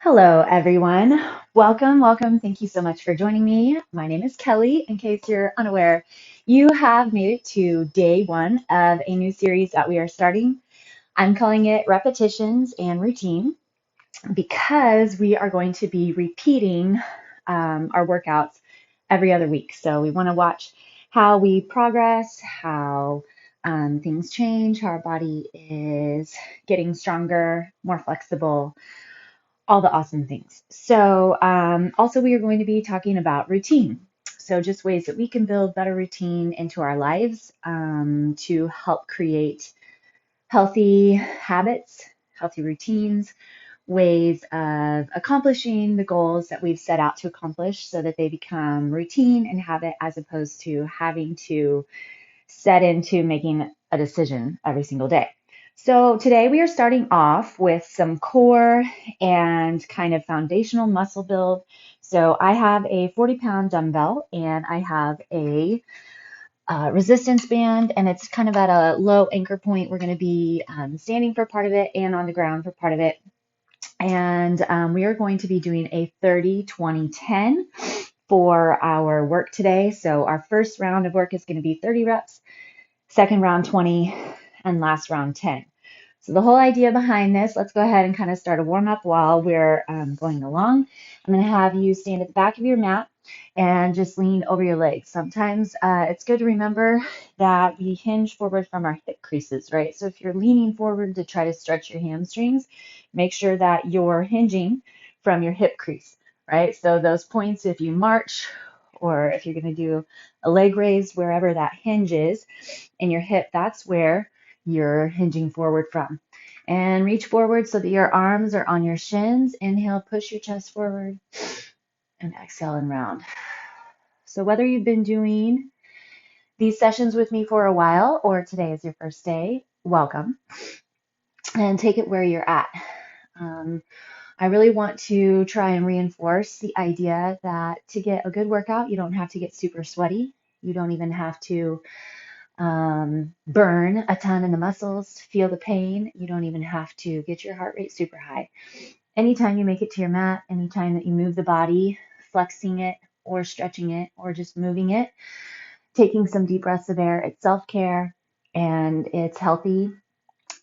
Hello, everyone. Welcome, welcome. Thank you so much for joining me. My name is Kelly. In case you're unaware, you have made it to day one of a new series that we are starting. I'm calling it Repetitions and Routine because we are going to be repeating our workouts every other week. So we want to watch how we progress, how things change, how our body is getting stronger, more flexible, all the awesome things. So, also, we are going to be talking about routine. So, just ways that we can build better routine into our lives to help create healthy habits, healthy routines, ways of accomplishing the goals that we've set out to accomplish so that they become routine and habit as opposed to having to set into making a decision every single day. So today we are starting off with some core and kind of foundational muscle build. So I have a 40-pound dumbbell and I have a resistance band, and it's kind of at a low anchor point. We're going to be standing for part of it and on the ground for part of it. And we are going to be doing a 30-20-10 for our work today. So our first round of work is going to be 30 reps, second round 20, and last round 10. So the whole idea behind this, let's go ahead and kind of start a warm up while we're going along. I'm going to have you stand at the back of your mat and just lean over your legs. Sometimes it's good to remember that we hinge forward from our hip creases, right? So if you're leaning forward to try to stretch your hamstrings, make sure that you're hinging from your hip crease, right? So those points, if you march or if you're going to do a leg raise, wherever that hinge is in your hip, that's where you're hinging forward from. And reach forward so that your arms are on your shins. Inhale, push your chest forward, and exhale and round. So whether you've been doing these sessions with me for a while or today is your first day, welcome. And take it where you're at. I really want to try and reinforce the idea that to get a good workout, you don't have to get super sweaty. You don't even have to burn a ton in the muscles to feel the pain. You don't even have to get your heart rate super high. Anytime you make it to your mat, anytime that you move the body, flexing it or stretching it or just moving it, taking some deep breaths of air, it's self-care and it's healthy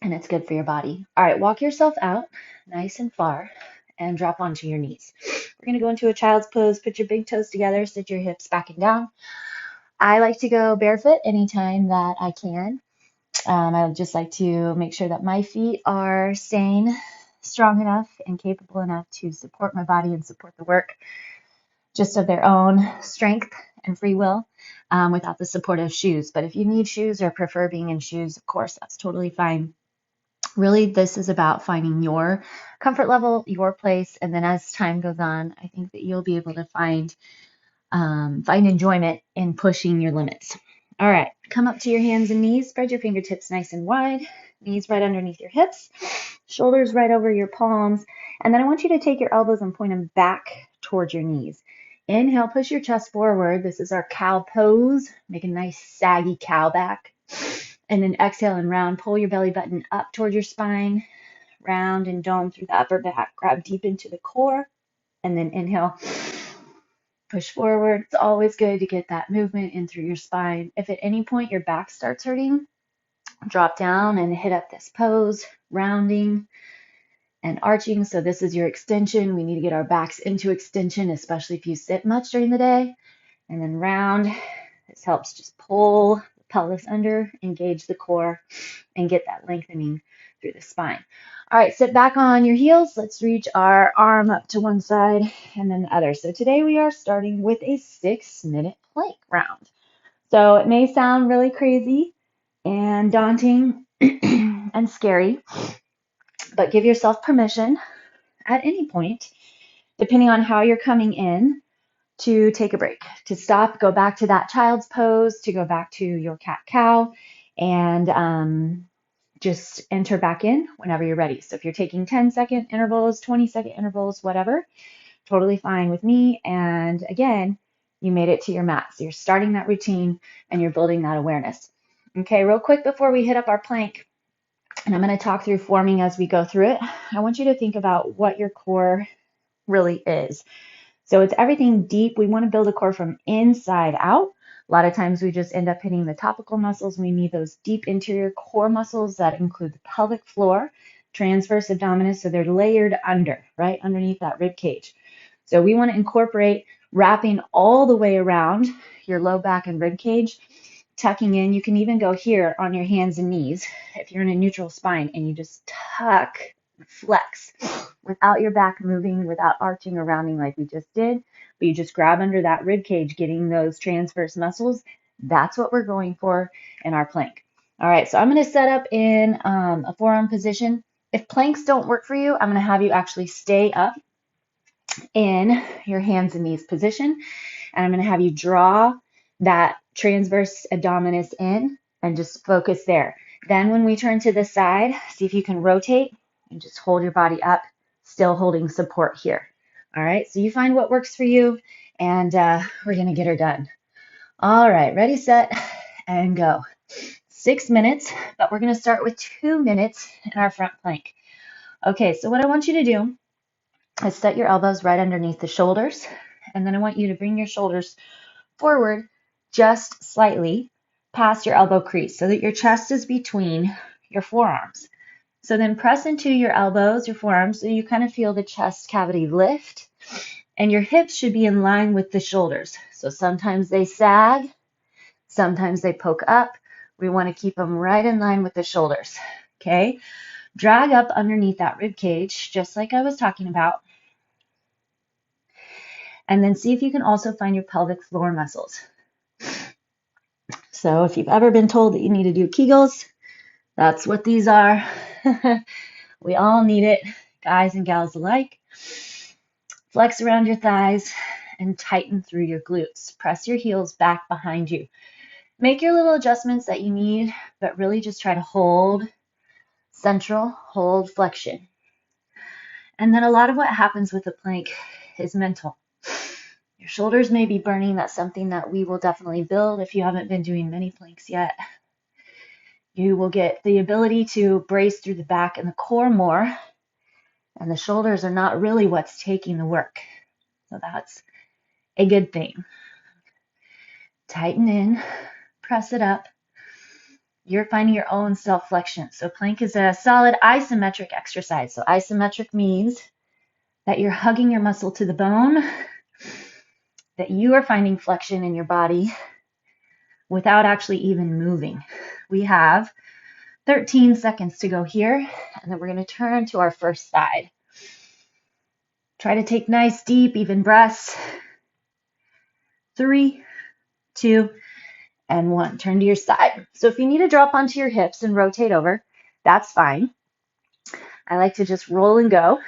and it's good for your body. All right, walk yourself out nice and far and drop onto your knees. We're going to go into a child's pose. Put your big toes together, sit your hips back and down. I like to go barefoot anytime that I can. I just like to make sure that my feet are staying strong enough and capable enough to support my body and support the work just of their own strength and free will without the support of shoes. But if you need shoes or prefer being in shoes, of course, that's totally fine. Really, this is about finding your comfort level, your place, and then as time goes on, I think that you'll be able to find enjoyment in pushing your limits. All right, come up to your hands and knees, spread your fingertips nice and wide, knees right underneath your hips, shoulders right over your palms, and then I want you to take your elbows and point them back towards your knees. Inhale, push your chest forward. This is our cow pose. Make a nice saggy cow back. And then exhale and round. Pull your belly button up toward your spine. Round and dome through the upper back. Grab deep into the core. And then inhale. Push forward. It's always good to get that movement in through your spine. If at any point your back starts hurting, drop down and hit up this pose, rounding and arching. So this is your extension. We need to get our backs into extension, especially if you sit much during the day. And then round. This helps just pull the pelvis under, engage the core, and get that lengthening through the spine. All right, sit back on your heels. Let's reach our arm up to one side and then the other. So today we are starting with a 6-minute plank round. So it may sound really crazy and daunting and scary, but give yourself permission at any point, depending on how you're coming in, to take a break, to stop, go back to that child's pose, to go back to your cat-cow, and just enter back in whenever you're ready. So if you're taking 10-second intervals, 20-second intervals, whatever, totally fine with me. And again, you made it to your mat. So you're starting that routine and you're building that awareness. Okay, real quick before we hit up our plank, and I'm going to talk through forming as we go through it, I want you to think about what your core really is. So it's everything deep. We want to build a core from inside out. A lot of times we just end up hitting the topical muscles. We need those deep interior core muscles that include the pelvic floor, transverse abdominis, so they're layered under, right underneath that rib cage. So we want to incorporate wrapping all the way around your low back and rib cage, tucking in. You can even go here on your hands and knees if you're in a neutral spine, and you just tuck, flex without your back moving, without arching or rounding like we just did. But you just grab under that rib cage, getting those transverse muscles. That's what we're going for in our plank. All right, so I'm going to set up in a forearm position. If planks don't work for you, I'm going to have you actually stay up in your hands and knees position, and I'm going to have you draw that transverse abdominis in and just focus there. Then when we turn to the side, see if you can rotate and just hold your body up, still holding support here. All right, so you find what works for you, and we're going to get her done. All right, ready, set, and go. 6 minutes, but we're going to start with 2 minutes in our front plank. Okay, so what I want you to do is set your elbows right underneath the shoulders, and then I want you to bring your shoulders forward just slightly past your elbow crease so that your chest is between your forearms. So then press into your elbows, your forearms, so you kind of feel the chest cavity lift, and your hips should be in line with the shoulders. So sometimes they sag, sometimes they poke up. We want to keep them right in line with the shoulders. Okay? Drag up underneath that rib cage, just like I was talking about. And then see if you can also find your pelvic floor muscles. So if you've ever been told that you need to do Kegels, that's what these are. We all need it, guys and gals alike. Flex around your thighs and tighten through your glutes. Press your heels back behind you. Make your little adjustments that you need, but really just try to hold central, hold flexion. And then a lot of what happens with the plank is mental. Your shoulders may be burning. That's something that we will definitely build if you haven't been doing many planks yet. You will get the ability to brace through the back and the core more, and the shoulders are not really what's taking the work. So that's a good thing. Tighten in, press it up. You're finding your own self-flexion. So plank is a solid isometric exercise. So isometric means that you're hugging your muscle to the bone, that you are finding flexion in your body without actually even moving. We have 13 seconds to go here, and then we're going to turn to our first side. Try to take nice, deep, even breaths. 3, 2, and 1. Turn to your side. So if you need to drop onto your hips and rotate over, that's fine. I like to just roll and go.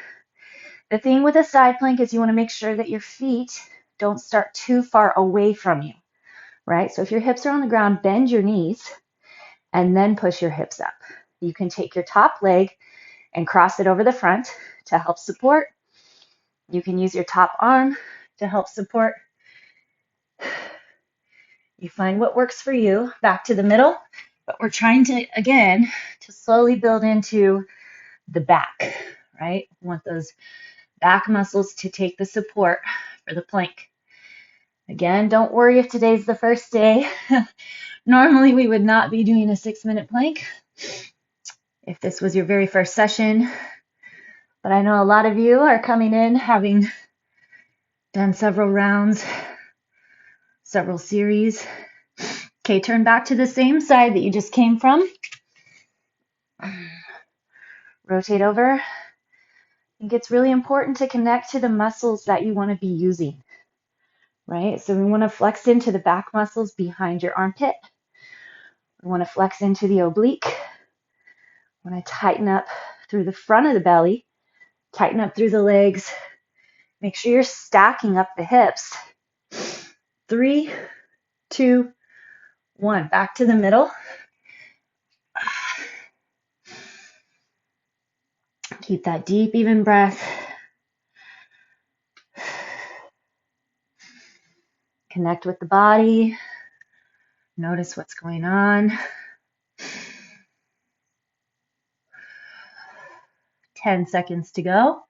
The thing with a side plank is you want to make sure that your feet don't start too far away from you, right? So if your hips are on the ground, bend your knees and then push your hips up. You can take your top leg and cross it over the front to help support. You can use your top arm to help support. You find what works for you. Back to the middle, but we're trying to, again, to slowly build into the back, right? We want those back muscles to take the support for the plank. Again, don't worry if today's the first day. Normally we would not be doing a 6-minute plank if this was your very first session, but I know a lot of you are coming in having done several rounds, several series. Okay, turn back to the same side that you just came from. Rotate over. I think it's really important to connect to the muscles that you want to be using, right? So we want to flex into the back muscles behind your armpit. We want to flex into the oblique. We want to tighten up through the front of the belly, tighten up through the legs. Make sure you're stacking up the hips. 3, 2, 1. Back to the middle. Keep that deep, even breath. Connect with the body. Notice what's going on. 10 seconds to go.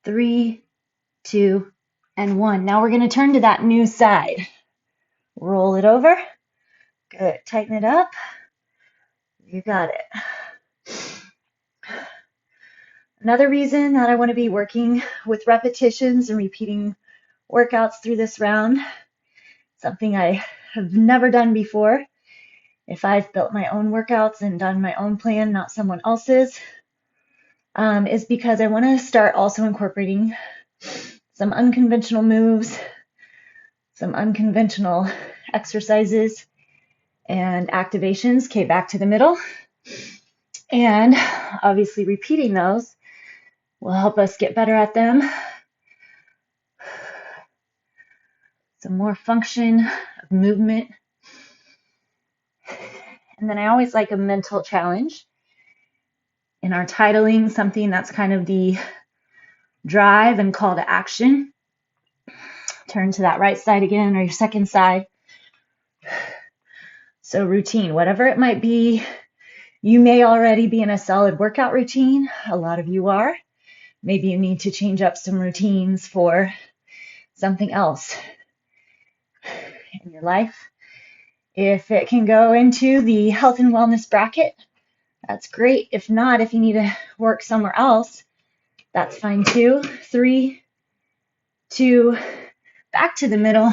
3, 2, and 1. Now we're going to turn to that new side. Roll it over. Good. Tighten it up. You got it. Another reason that I want to be working with repetitions and repeating workouts through this round, something I have never done before. If I've built my own workouts and done my own plan, not someone else's, is because I want to start also incorporating some unconventional moves, some unconventional exercises and activations. Okay, back to the middle. And obviously repeating those will help us get better at them. Some more function of movement. And then I always like a mental challenge in our titling, something that's kind of the drive and call to action. Turn to that right side again, or your second side. So routine, whatever it might be, you may already be in a solid workout routine. A lot of you are. Maybe you need to change up some routines for something else in your life. If it can go into the health and wellness bracket, that's great. If not, if you need to work somewhere else, that's fine too. 3, 2, back to the middle.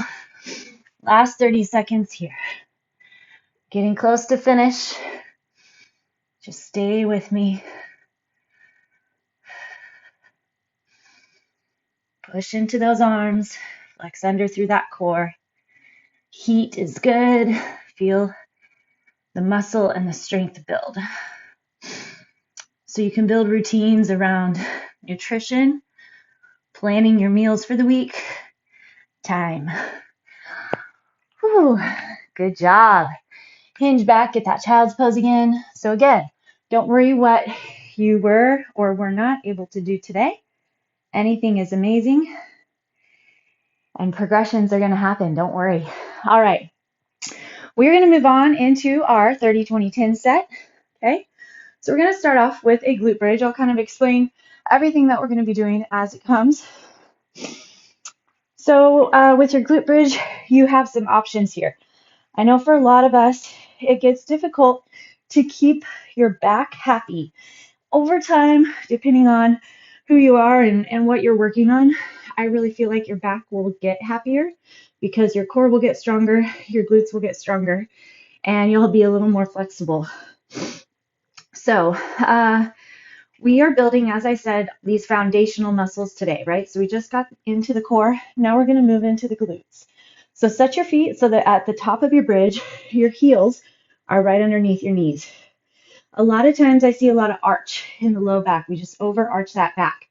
Last 30 seconds here. Getting close to finish. Just stay with me. Push into those arms. Flex under through that core. Heat is good. Feel the muscle and the strength build. So you can build routines around nutrition, planning your meals for the week, time. Whew, good job. Hinge back, get that child's pose again. So again, don't worry what you were or were not able to do today. Anything is amazing. And progressions are going to happen. Don't worry. All right. We're going to move on into our 30-20-10 set. Okay. So we're going to start off with a glute bridge. I'll kind of explain everything that we're going to be doing as it comes. So with your glute bridge, you have some options here. I know for a lot of us, it gets difficult to keep your back happy. Over time, depending on who you are and what you're working on, I really feel like your back will get happier because your core will get stronger, your glutes will get stronger, and you'll be a little more flexible. So we are building, as I said, these foundational muscles today, right? So we just got into the core. Now we're going to move into the glutes. So set your feet so that at the top of your bridge, your heels are right underneath your knees. A lot of times I see a lot of arch in the low back. We just overarch that back.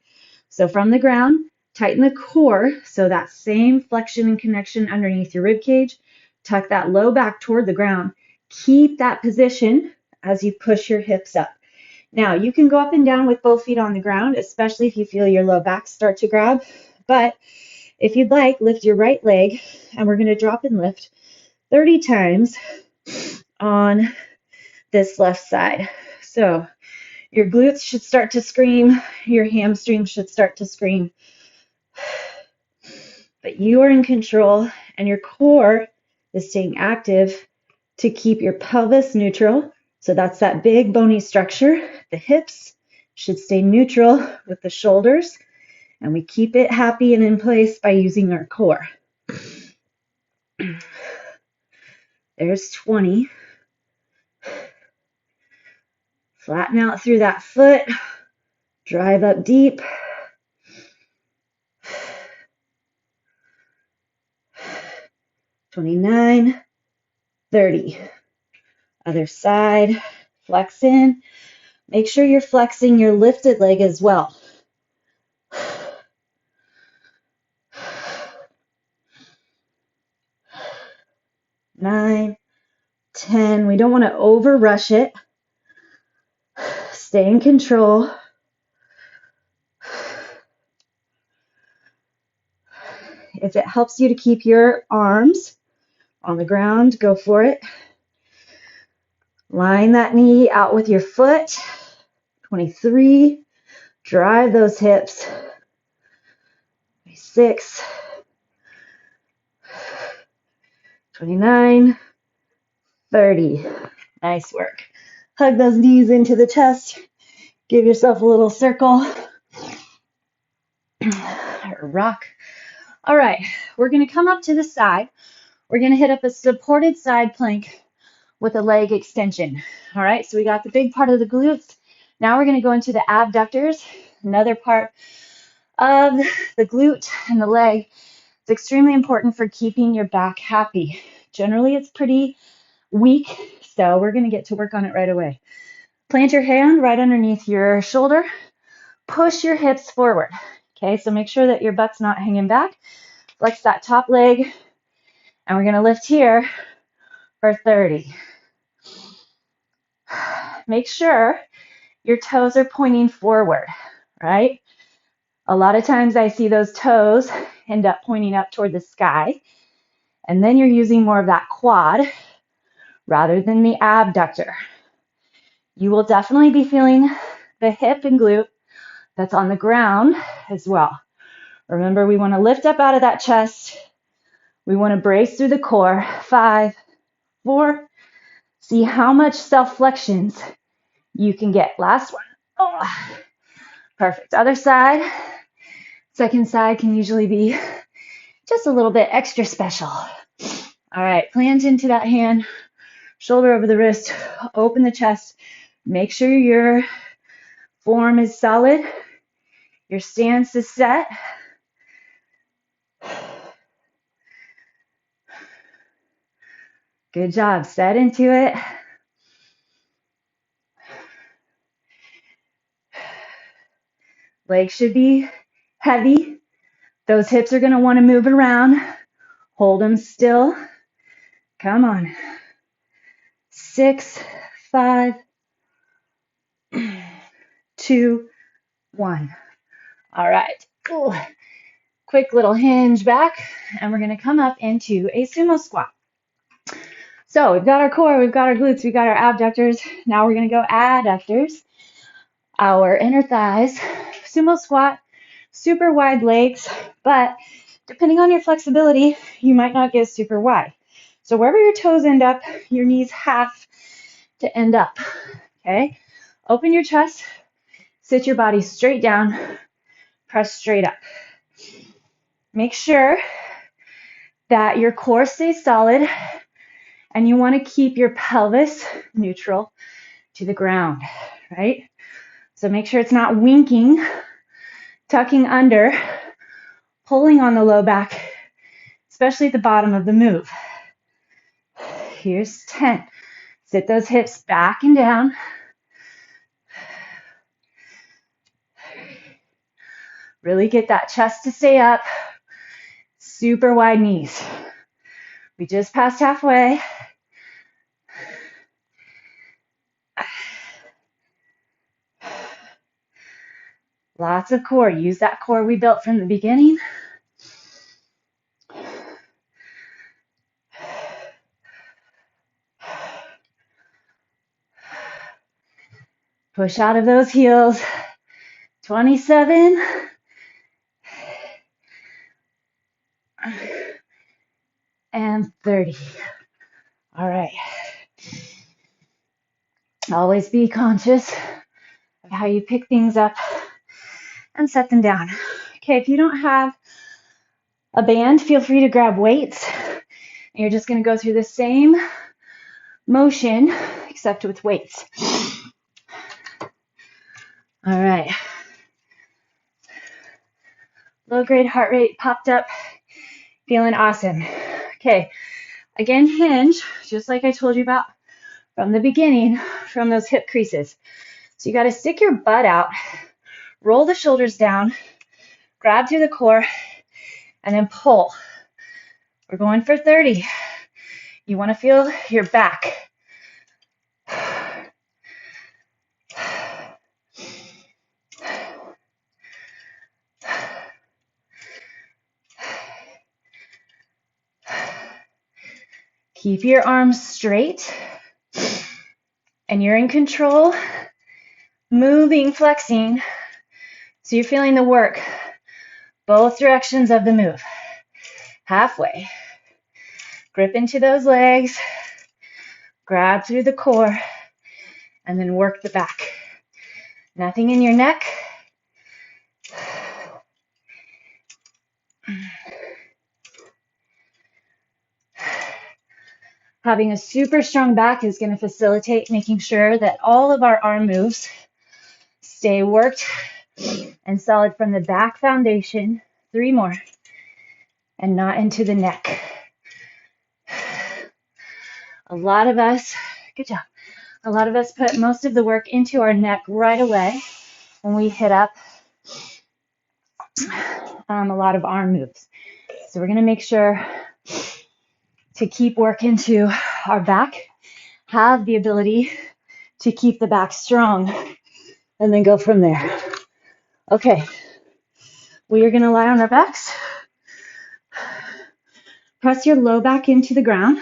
So from the ground, tighten the core, so that same flexion and connection underneath your rib cage. Tuck that low back toward the ground. Keep that position as you push your hips up. Now, you can go up and down with both feet on the ground, especially if you feel your low back start to grab. But if you'd like, lift your right leg, and we're going to drop and lift 30 times on this left side. So your glutes should start to scream, your hamstrings should start to scream. But you are in control, and your core is staying active to keep your pelvis neutral. So that's that big bony structure. The hips should stay neutral with the shoulders, and we keep it happy and in place by using our core. There's 20. Flatten out through that foot. Drive up deep. 29, 30. Other side. Flex in. Make sure you're flexing your lifted leg as well. 9, 10. We don't want to over rush it. Stay in control. If it helps you to keep your arms on the ground, go for it. Line that knee out with your foot. 23. Drive those hips. 26, 29, 30. Nice work. Hug those knees into the chest. Give yourself a little circle. Rock. All right, we're going to come up to the side. We're going to hit up a supported side plank with a leg extension. All right, so we got the big part of the glutes. Now we're going to go into the abductors, another part of the glute and the leg. It's extremely important for keeping your back happy. Generally, it's pretty weak, so we're going to get to work on it right away. Plant your hand right underneath your shoulder. Push your hips forward. Okay, so make sure that your butt's not hanging back. Flex that top leg, and we're going to lift here for 30. Make sure your toes are pointing forward, right? A lot of times I see those toes end up pointing up toward the sky, and then you're using more of that quad rather than the abductor. You will definitely be feeling the hip and glute that's on the ground as well. Remember, we want to lift up out of that chest. We want to brace through the core. 5, 4. See how much self-flexions you can get. Last one. Oh, perfect. Other side. Second side can usually be just a little bit extra special. All right, plant into that hand, shoulder over the wrist, open the chest. Make sure your form is solid, your stance is set. Good job, set into it. Legs should be heavy. Those hips are going to want to move around. Hold them still. Come on. 6, 5, 2, 1. All right. Ooh. Quick little hinge back, and we're going to come up into a sumo squat. So we've got our core, we've got our glutes, we've got our abductors. Now we're going to go adductors, our inner thighs. Sumo squat, super wide legs, but depending on your flexibility, you might not get super wide. So wherever your toes end up, your knees have to end up, okay? Open your chest, sit your body straight down, press straight up. Make sure that your core stays solid, and you want to keep your pelvis neutral to the ground, right? So make sure it's not winking, tucking under, pulling on the low back, especially at the bottom of the move. Here's 10. Sit those hips back and down. Really get that chest to stay up. Super wide knees. We just passed halfway. Lots of core. Use that core we built from the beginning. Push out of those heels. 27. And 30. All right. Always be conscious of how you pick things up and set them down. Okay, if you don't have a band, feel free to grab weights. You're just going to go through the same motion, except with weights. All right. Low grade heart rate popped up. Feeling awesome. Okay, again, hinge, just like I told you about from the beginning, from those hip creases. So you got to stick your butt out, roll the shoulders down, grab through the core, and then pull. We're going for 30. You want to feel your back. Keep your arms straight, and you're in control, moving, flexing, so you're feeling the work both directions of the move. Halfway. Grip into those legs, grab through the core, and then work the back. Nothing in your neck. Having a super strong back is going to facilitate making sure that all of our arm moves stay worked and solid from the back foundation. 3 more. And not into the neck. A lot of us, good job. A lot of us put most of the work into our neck right away when we hit up a lot of arm moves. So we're going to make sure to keep work into our back, have the ability to keep the back strong, and then go from there. Okay, we are going to lie on our backs. Press your low back into the ground.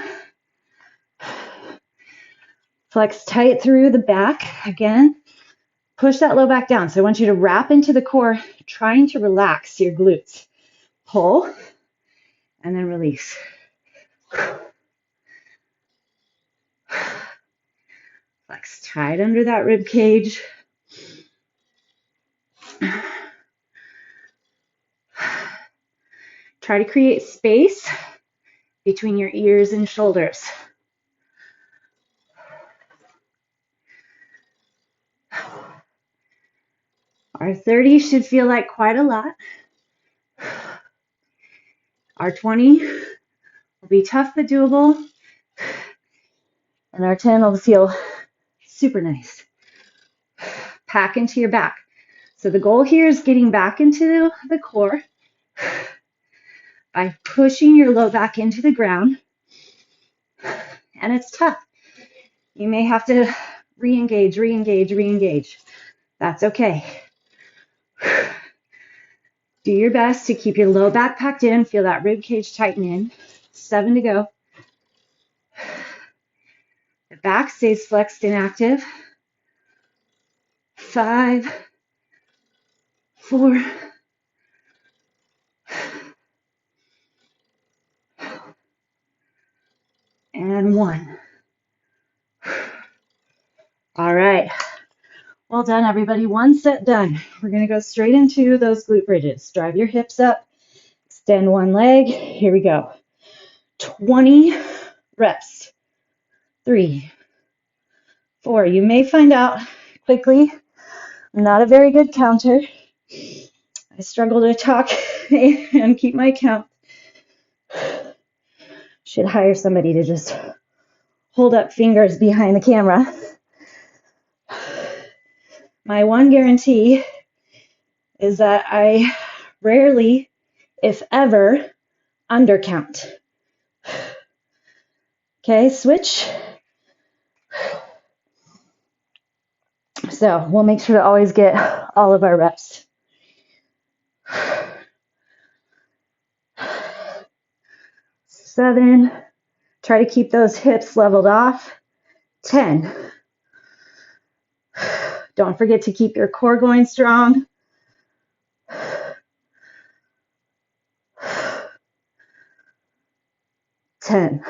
Flex tight through the back. Again, push that low back down. So I want you to wrap into the core, trying to relax your glutes. Pull, and then release. Flex tight under that rib cage. Try to create space between your ears and shoulders. Our 30 should feel like quite a lot. Our 20 will be tough but doable. And our 10 will feel super nice. Pack into your back. So the goal here is getting back into the core by pushing your low back into the ground. And it's tough. You may have to re-engage. That's okay. Do your best to keep your low back packed in. Feel that rib cage tighten in. 7 to go. The back stays flexed and active. 5, 4, and 1. All right. Well done, everybody. 1 set done. We're going to go straight into those glute bridges. Drive your hips up. Extend one leg. Here we go. 20 reps. 3, 4. You may find out quickly I'm not a very good counter. I struggle to talk and keep my count. Should hire somebody to just hold up fingers behind the camera. My one guarantee is that I rarely, if ever, undercount. Okay, switch. So we'll make sure to always get all of our reps. 7. Try to keep those hips leveled off. 10. Don't forget to keep your core going strong. 10.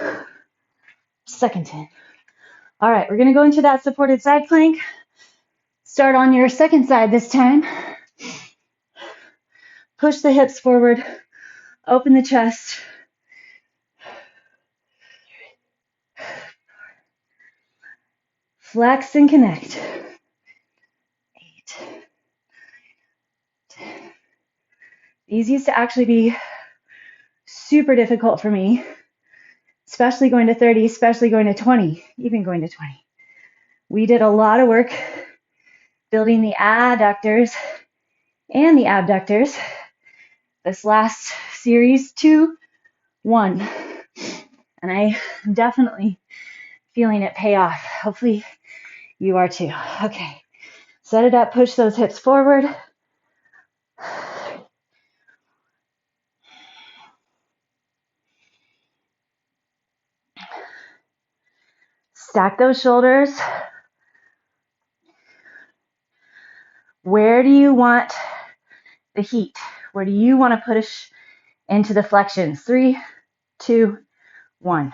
Second 10. All right, we're going to go into that supported side plank. Start on your second side this time. Push the hips forward. Open the chest. Flex and connect. 8. 10. These used to actually be super difficult for me, especially going to 30, especially going to 20, even going to 20. We did a lot of work building the adductors and the abductors. This last series, 2, 1. And I am definitely feeling it pay off. Hopefully you are too. Okay, set it up, push those hips forward. Stack those shoulders. Where do you want the heat? Where do you want to push into the flexions? 3, 2, 1.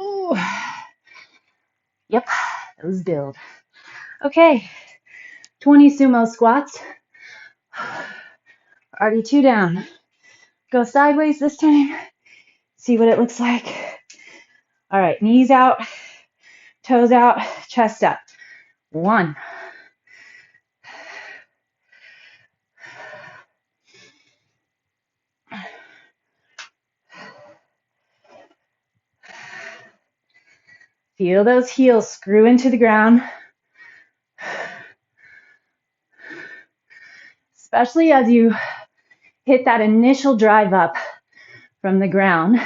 Ooh. Yep, those build. Okay, 20 sumo squats. Already 2 down. Go sideways this time. See what it looks like. All right, knees out, toes out, chest up. 1. Feel those heels screw into the ground. Especially as you hit that initial drive up from the ground.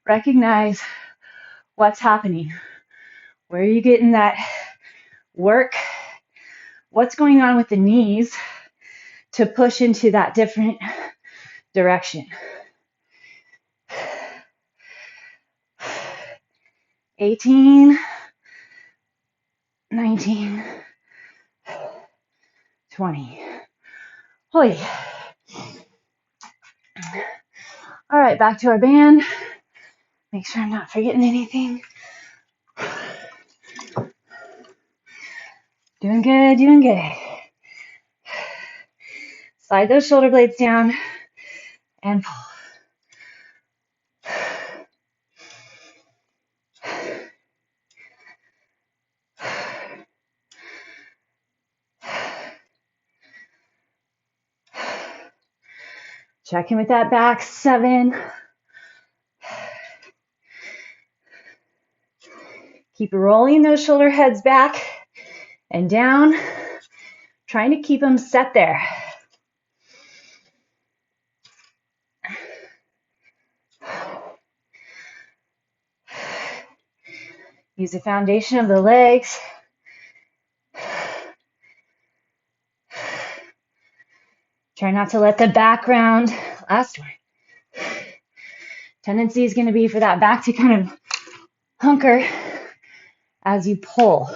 Recognize what's happening. Where are you getting that work? What's going on with the knees to push into that different direction? 18, 19, 20. Holy. All right, back to our band. Make sure I'm not forgetting anything. Doing good, doing good. Slide those shoulder blades down and pull. Check in with that back. 7. Keep rolling those shoulder heads back and down, trying to keep them set there. Use the foundation of the legs. Try not to let the background, last one. Tendency is going to be for that back to kind of hunker as you pull.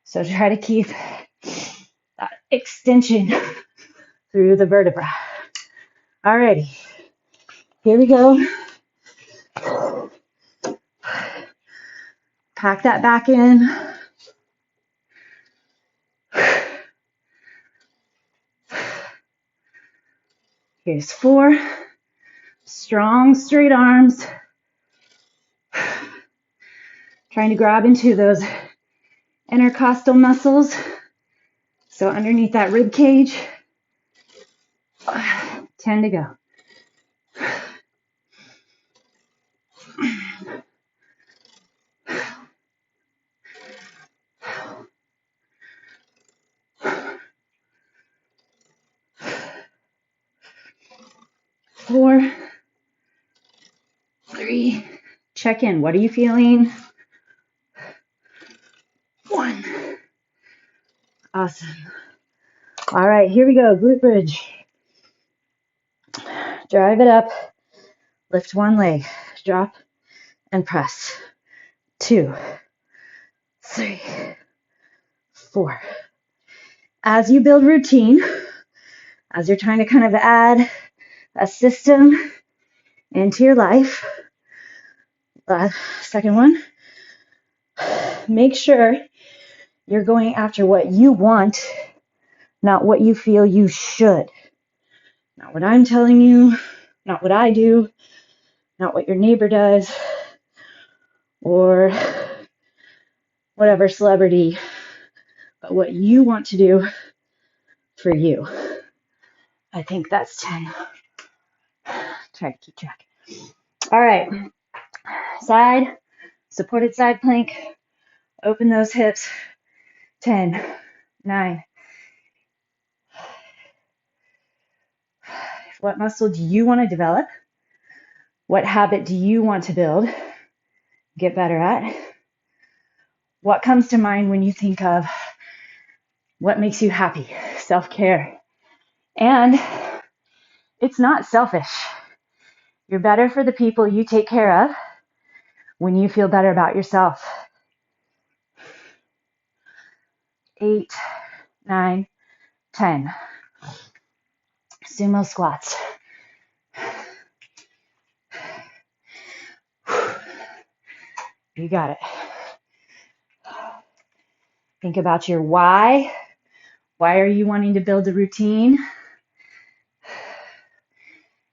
So try to keep that extension through the vertebra. Alrighty, here we go. Pack that back in. Here's 4. Strong, straight arms. Trying to grab into those intercostal muscles. So underneath that rib cage. 10 to go. Four, 3, check in. What are you feeling? 1. Awesome. All right, here we go. Glute bridge. Drive it up. Lift one leg. Drop and press. 2, 3, 4. As you build routine, as you're trying to kind of add a system into your life, second one, make sure you're going after what you want, not what you feel you should. Not what I'm telling you, not what I do, not what your neighbor does, or whatever celebrity, but what you want to do for you. I think that's 10. Try to keep track. All right, side, supported side plank. Open those hips. 10, 9. What muscle do you want to develop? What habit do you want to build? Get better at? What comes to mind when you think of what makes you happy? Self-care. And it's not selfish. You're better for the people you take care of when you feel better about yourself. 8, 9, 10. Sumo squats. You got it. Think about your why. Why are you wanting to build a routine?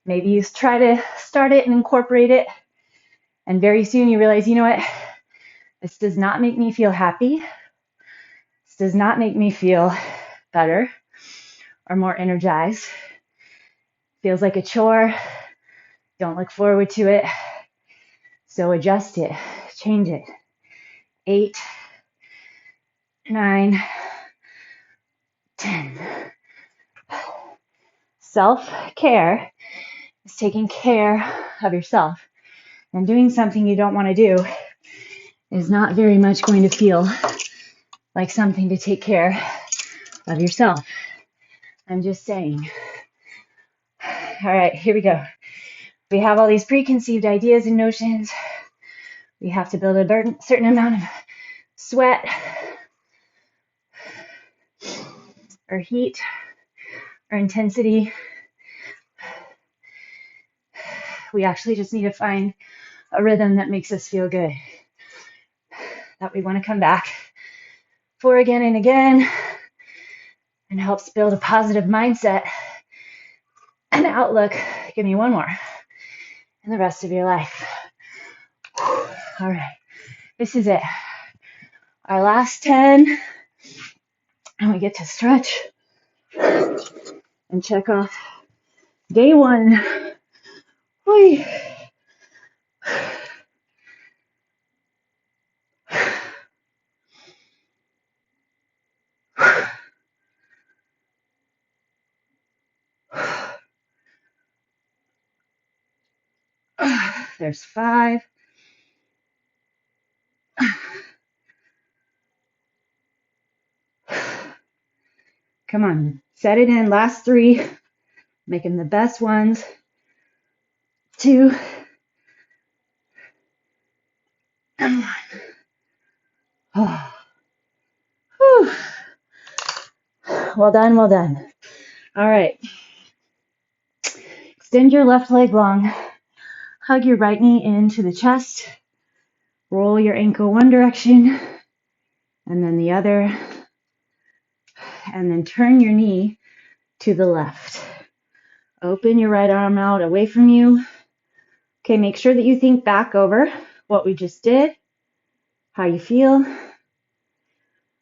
Maybe you try to start it and incorporate it, and very soon you realize, you know what? This does not make me feel happy. This does not make me feel better or more energized. Feels like a chore. Don't look forward to it. So adjust it, change it. 8, 9, 10. Self-care is taking care of yourself. And doing something you don't want to do is not very much going to feel like something to take care of yourself. I'm just saying. All right, here we go. We have all these preconceived ideas and notions. We have to build a certain amount of sweat or heat or intensity. We actually just need to find a rhythm that makes us feel good, that we want to come back for again and again, and helps build a positive mindset and outlook. Give me one more in the rest of your life. All right, this is it. Our last 10, and we get to stretch and check off day 1. Whee. There's 5. Come on, set it in. Last 3, making the best ones. 2 and 1. Oh. Whew. Well done, well done. All right. Extend your left leg long. Hug your right knee into the chest. Roll your ankle one direction and then the other. And then turn your knee to the left. Open your right arm out away from you. Okay, make sure that you think back over what we just did, how you feel,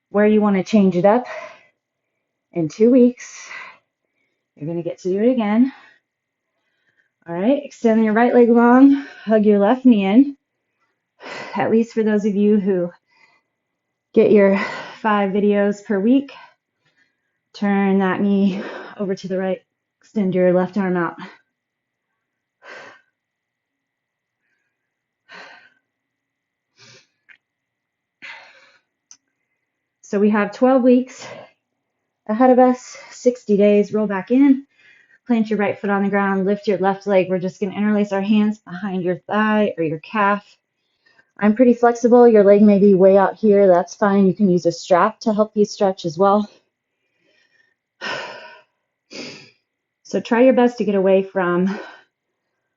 where you want to change it up. In 2 weeks, you're going to get to do it again. All right, extend your right leg long. Hug your left knee in. At least for those of you who get your 5 videos per week, turn that knee over to the right. Extend your left arm out. So we have 12 weeks ahead of us, 60 days. Roll back in, plant your right foot on the ground, lift your left leg. We're just going to interlace our hands behind your thigh or your calf. I'm pretty flexible. Your leg may be way out here. That's fine. You can use a strap to help you stretch as well. So try your best to get away from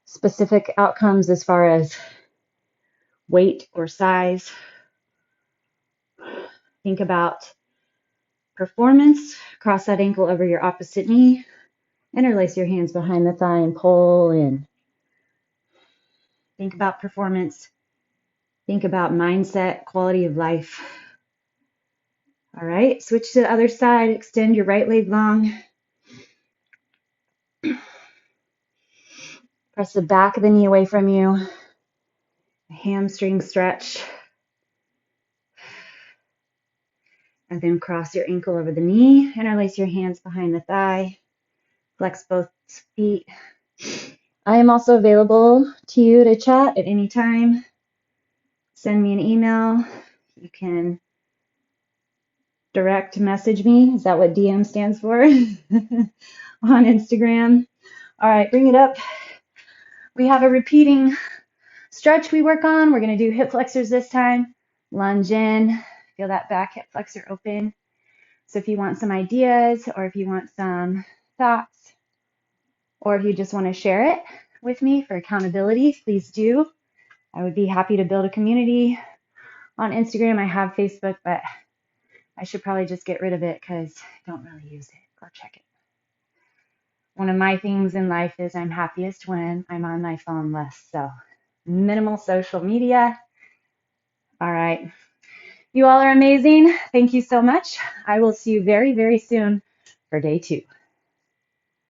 specific outcomes as far as weight or size. Think about performance. Cross that ankle over your opposite knee. Interlace your hands behind the thigh and pull in. Think about performance. Think about mindset, quality of life. All right, switch to the other side. Extend your right leg long. Press the back of the knee away from you. Hamstring stretch. And then cross your ankle over the knee. Interlace your hands behind the thigh. Flex both feet. I am also available to you to chat at any time. Send me an email. You can direct message me. Is that what DM stands for? On Instagram. All right, bring it up. We have a repeating stretch we work on. We're going to do hip flexors this time. Lunge in. Feel that back hip flexor open. So if you want some ideas or if you want some thoughts, Or if you just want to share it with me for accountability, please do. I would be happy to build a community on Instagram. I have Facebook, but I should probably just get rid of it because I don't really use it or check it. One of my things in life is I'm happiest when I'm on my phone less. So minimal social media. All right. You all are amazing. Thank you so much. I will see you very, very soon for day 2.